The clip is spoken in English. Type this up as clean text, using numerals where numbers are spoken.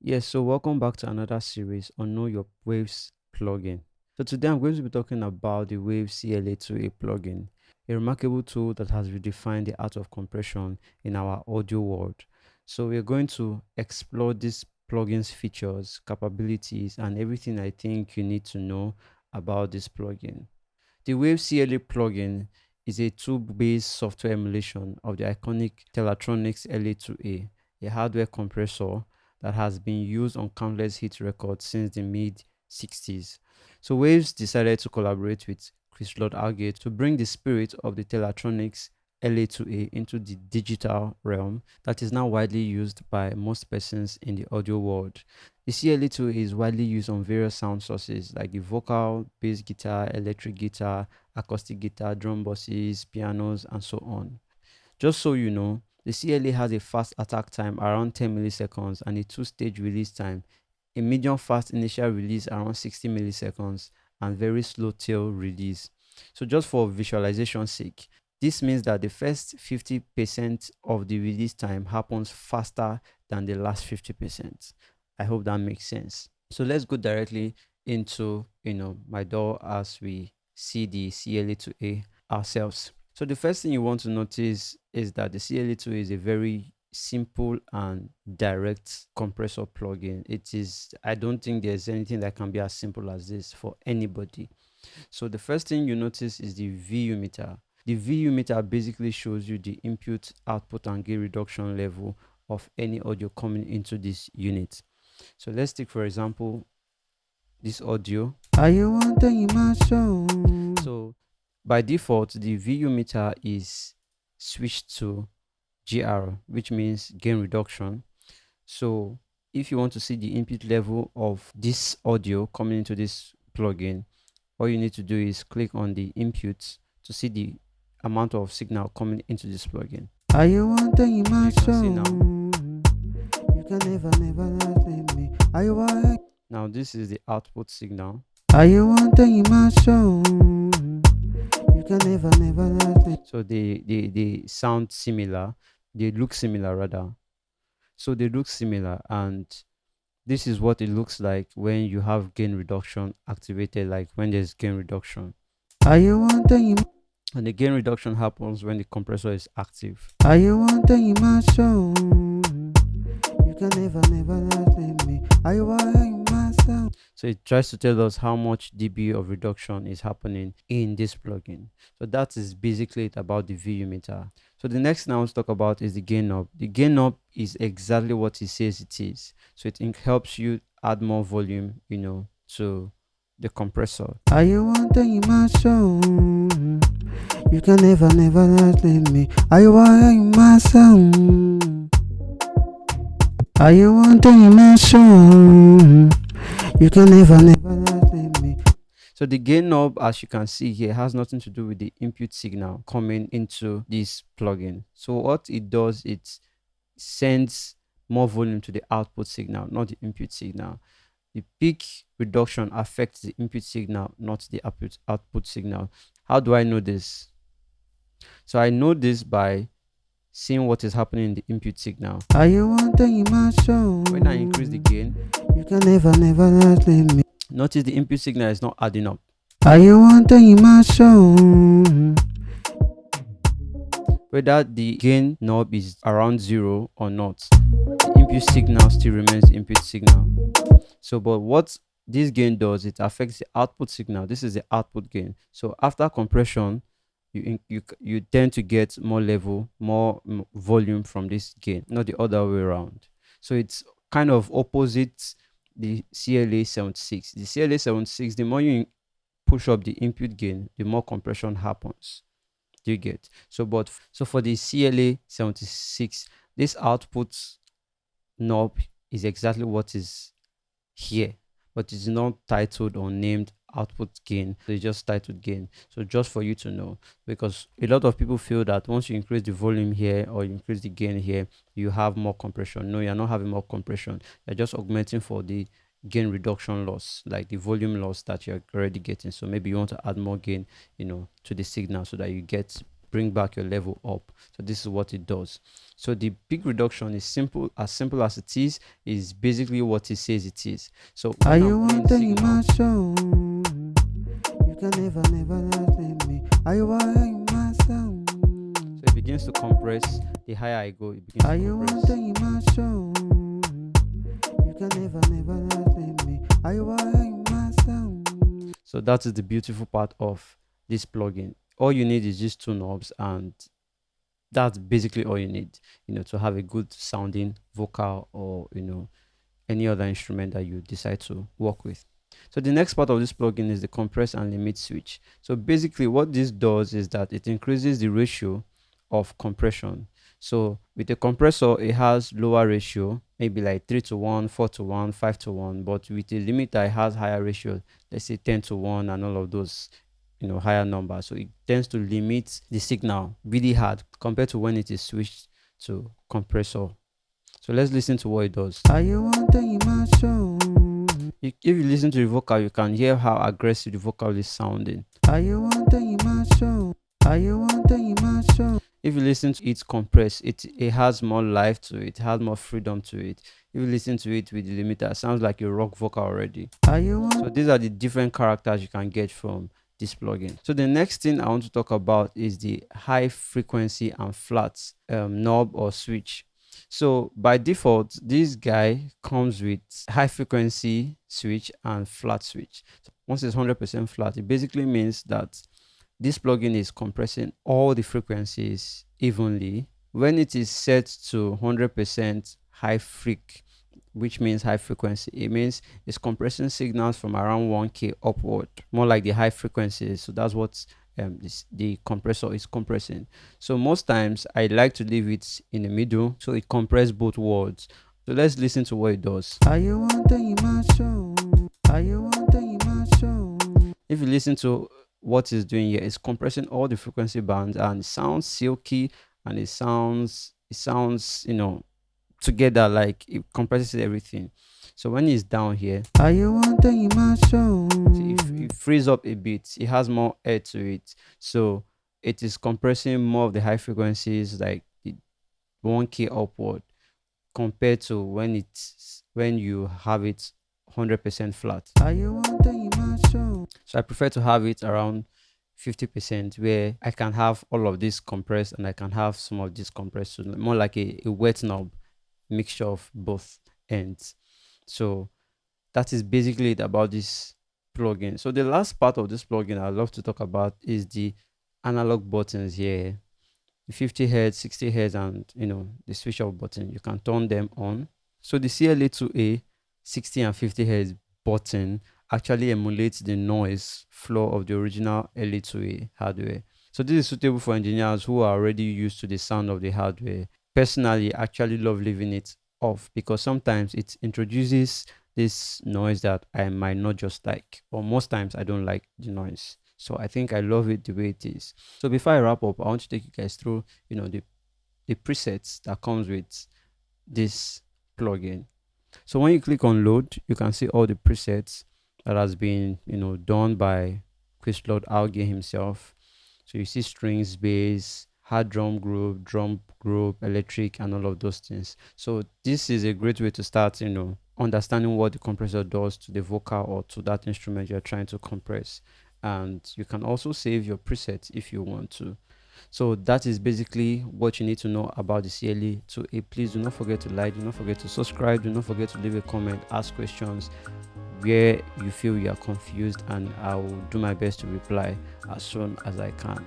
Yes, so welcome back to another series on Know Your Waves plugin. So today I'm going to be talking about the Waves CLA-2A plugin, a remarkable tool that has redefined the art of compression in our audio world. So we're going to explore this plugin's features, capabilities, and everything I think you need to know about this plugin. The Waves CLA plugin is a tool-based software emulation of the iconic Telatronix LA2A, a hardware compressor that has been used on countless hit records since the mid 60s. So Waves decided to collaborate with Chris Lord-Alge to bring the spirit of the Telatronix LA2A into the digital realm that is now widely used by most persons in the audio world. The CLA2 is widely used on various sound sources like the vocal, bass guitar, electric guitar, acoustic guitar, drum buses, pianos, and so on. Just so you know, the CLA has a fast attack time around 10 milliseconds and a two-stage release time, a medium fast initial release around 60 milliseconds, and very slow tail release. So just for visualization sake, this means that the first 50% of the release time happens faster than the last 50%. I hope that makes sense. So let's go directly into my door as we see the CLA2A ourselves. So the first thing you want to notice is that the CLA2 is a very simple and direct compressor plugin. It is, I don't think there's anything that can be as simple as this for anybody. So the first thing you notice is the VU meter. The VU meter basically shows you the input, output, and gain reduction level of any audio coming into this unit. So let's take, for example, this audio. Are you wanting my song? So by default, the VU meter is switched to GR, which means gain reduction. So if you want to see the input level of this audio coming into this plugin, all you need to do is click on the inputs to see the amount of signal coming into this plugin. Are you wanting my song? You can never let me. Are you want? Now this is the output signal. Are you wanting my song? You can never let me. So they sound similar. They look similar rather. So they look similar, and this is what it looks like when you have gain reduction activated, like when there's gain reduction. Are you wanting? And the gain reduction happens when the compressor is active. Are you wanting my song? You can never let me. Are you wanting my song? So it tries to tell us how much dB of reduction is happening in this plugin. So that is basically it about the VU meter. So the next thing I want to talk about is the gain knob. The gain knob is exactly what it says it is. So it helps you add more volume, to the compressor. Are you wanting my song? You can never let me. Are you wanting my song? Are you wanting my song? You can never let me. So the gain knob, as you can see here, has nothing to do with the input signal coming into this plugin. So what it does, it sends more volume to the output signal, not the input signal. The peak reduction affects the input signal, not the output signal. How do I know this? So I know this by seeing what is happening in the input signal. Are you wanting my song? When I increase the gain, you can never let me. Notice the input signal is not adding up. Are you wanting my song? Whether the gain knob is around 0 or not, the input signal still remains input signal. So but what this gain does, it affects the output signal. This is the output gain. So after compression, you tend to get more level, more volume from this gain, not the other way around. So it's kind of opposite the CLA-76. The CLA-76, the more you push up the input gain, the more compression happens. Do you get? So for the CLA-76, this output knob is exactly what is here, but it's not titled or named output gain. So it's just titled gain. So just for you to know, because a lot of people feel that once you increase the volume here or you increase the gain here, you have more compression. No, you're not having more compression. You're just augmenting for the gain reduction loss, like the volume loss that you're already getting. So maybe you want to add more gain, to the signal so that you get bring back your level up. So this is what it does. So the peak reduction is simple as it is basically what it says it is. So Are when you I'm playing wanting signal, my song? You can never let me. Are you wanting my song? so it begins to compress. The higher I go, it begins Are to you compress. wanting my song? You can never let me. Are you wanting my song? So that is the beautiful part of this plugin. All you need is just two knobs, and that's basically all you need, to have a good sounding vocal, or any other instrument that you decide to work with. So the next part of this plugin is the compress and limit switch. So basically what this does is that it increases the ratio of compression. So with a compressor, it has lower ratio, maybe like 3:1, 4:1, 5:1, but with a limiter, it has higher ratio, let's say 10:1 and all of those, higher numbers. So it tends to limit the signal really hard compared to when it is switched to compressor. So let's listen to what it does. Are you wanting my song? If you listen to the vocal, you can hear how aggressive the vocal is sounding. Are you wanting my song? Are you wanting my song? If you listen to it compressed, it has more life to it, has more freedom to it. If you listen to it with the limiter, it sounds like a rock vocal already. Are you So these are the different characters you can get from this plugin. So the next thing I want to talk about is the high frequency and flat knob or switch. So by default, this guy comes with high frequency switch and flat switch. So once it's 100% flat, it basically means that this plugin is compressing all the frequencies evenly. When it is set to 100% high freq, which means high frequency, it means it's compressing signals from around 1K upward, more like the high frequencies. So that's what the compressor is compressing. So most times I like to leave it in the middle so it compresses both words. So let's listen to what it does. Are you wanting my song? Are you wanting my song? If you listen to what it's doing here, it's compressing all the frequency bands, and it sounds silky, and it sounds together, like it compresses everything. So when it's down here, Are you wanting my song? it frees up a bit, it has more air to it, so it is compressing more of the high frequencies, like the 1K upward, compared to when you have it 100% flat. Are you wanting my song? So I prefer to have it around 50%, where I can have all of this compressed and I can have some of this compressed, so more like a wet knob mixture of both ends. So that is basically it about this plugin. So the last part of this plugin I'd love to talk about is the analog buttons here. The 50 Hz, 60 Hz, and the switch off button, you can turn them on. So the CLA-2A 60 and 50 Hz button actually emulates the noise floor of the original LA-2A hardware. So this is suitable for engineers who are already used to the sound of the hardware. Personally, I actually love leaving it off because sometimes it introduces this noise that I might not just like, or most times I don't like the noise. So I think I love it the way it is. So before I wrap up, I want to take you guys through, the presets that comes with this plugin. So when you click on load, you can see all the presets that has been, done by Chris Lord-Alge himself. So you see strings, bass, hard drum group, electric, and all of those things. So this is a great way to start, understanding what the compressor does to the vocal or to that instrument you're trying to compress. And you can also save your presets if you want to. So that is basically what you need to know about the CLA-2A. Please do not forget to like, do not forget to subscribe, do not forget to leave a comment, ask questions where you feel you are confused, and I will do my best to reply as soon as I can.